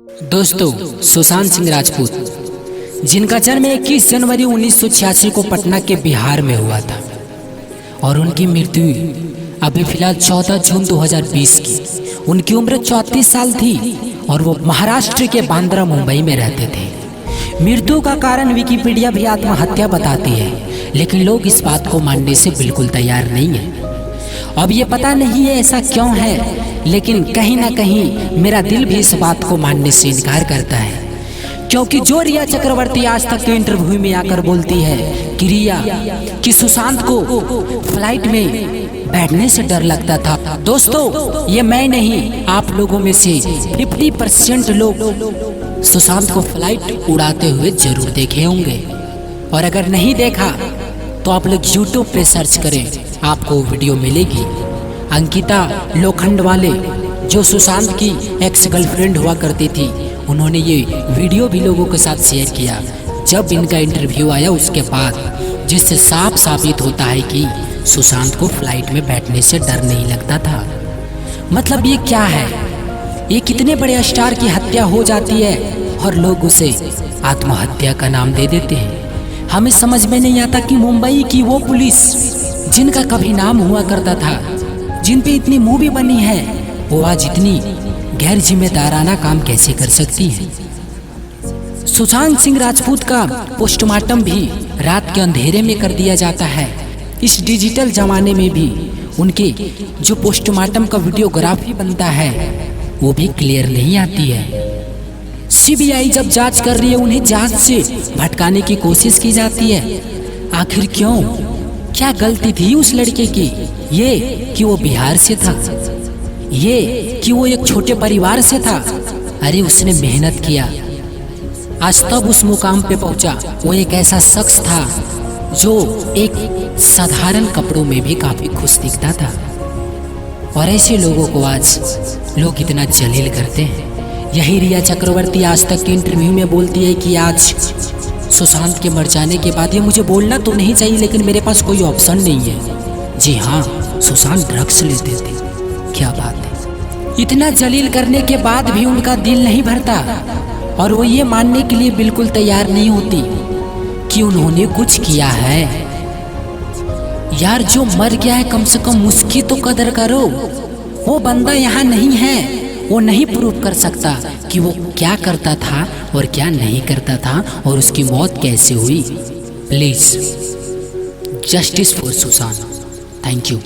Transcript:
दोस्तों, सुशांत सिंह राजपूत जिनका जन्म 21 जनवरी 1986 को पटना के बिहार में हुआ था और उनकी मृत्यु अभी फिलहाल 14 जून 2020 की। उनकी उम्र 34 साल थी और वो महाराष्ट्र के बांद्रा मुंबई में रहते थे। मृत्यु का कारण विकिपीडिया भी आत्महत्या बताती है, लेकिन लोग इस बात को मानने से बिल्कुल तैयार नहीं है। अब ये पता नहीं है ऐसा क्यों है, लेकिन कहीं ना कहीं मेरा दिल भी इस बात को मानने से इनकार करता है, क्योंकि जो रिया चक्रवर्ती आज तक के इंटरव्यू में आकर बोलती है कि सुशांत को फ्लाइट में बैठने से डर लगता था। दोस्तों, ये मैं नहीं, आप लोगों में से 50% लोग सुशांत को फ्लाइट उड़ाते हुए जरूर देखे होंगे, और अगर नहीं देखा तो आप लोग YouTube पे सर्च करें, आपको वीडियो मिलेगी। अंकिता लोखंडवाले, जो सुशांत की एक्स गर्लफ्रेंड हुआ करती थी, उन्होंने ये वीडियो भी लोगों के साथ शेयर किया जब इनका इंटरव्यू आया उसके बाद, जिससे साफ साबित होता है कि सुशांत को फ्लाइट में बैठने से डर नहीं लगता था। मतलब ये क्या है? ये कितने बड़े स्टार की हत्या हो जाती है और लोग उसे आत्महत्या का नाम दे देते हैं। हमें समझ में नहीं आता कि मुंबई की वो पुलिस जिनका कभी नाम हुआ करता था, जिन पे इतनी मूवी बनी है, वो आज इतनी गैर जिम्मेदाराना काम कैसे कर सकती है। सुशांत सिंह राजपूत का पोस्टमार्टम भी रात के अंधेरे में कर दिया जाता है। इस डिजिटल जमाने में भी उनके जो पोस्टमार्टम का वीडियोग्राफी बनता है वो भी क्लियर नहीं आती है। सीबीआई जब जांच कर रही है, उन्हें जांच से भटकाने की कोशिश की जाती है। आखिर क्यों? क्या गलती थी उस लड़के की? ये कि वो बिहार से था, ये कि वो एक छोटे परिवार से था। अरे उसने मेहनत किया, आज तब उस मुकाम पे पहुंचा। वो एक ऐसा शख्स था जो एक साधारण कपड़ों में भी काफी खुश दिखता था, और ऐसे लोगों को आज लोग इतना जलील करते हैं। यही रिया चक्रवर्ती आज तक के इंटरव्यू में बोलती है कि आज सुशांत के मर जाने के बाद, ये मुझे बोलना तो नहीं चाहिए लेकिन मेरे पास कोई ऑप्शन नहीं है। जी हाँ, सुशांत ड्रग्स लेते थे। क्या बात है! इतना जलील करने के बाद भी उनका दिल नहीं भरता और वो ये मानने के लिए बिल्कुल तैयार नहीं होती कि उन्होंने कुछ किया है। यार, जो मर गया है कम से कम उसकी तो कदर करो। वो बंदा यहाँ नहीं है, वो नहीं प्रूव कर सकता कि वो क्या करता था और क्या नहीं करता था और उसकी मौत कैसे हुई। Please, justice for Sushant. Thank you.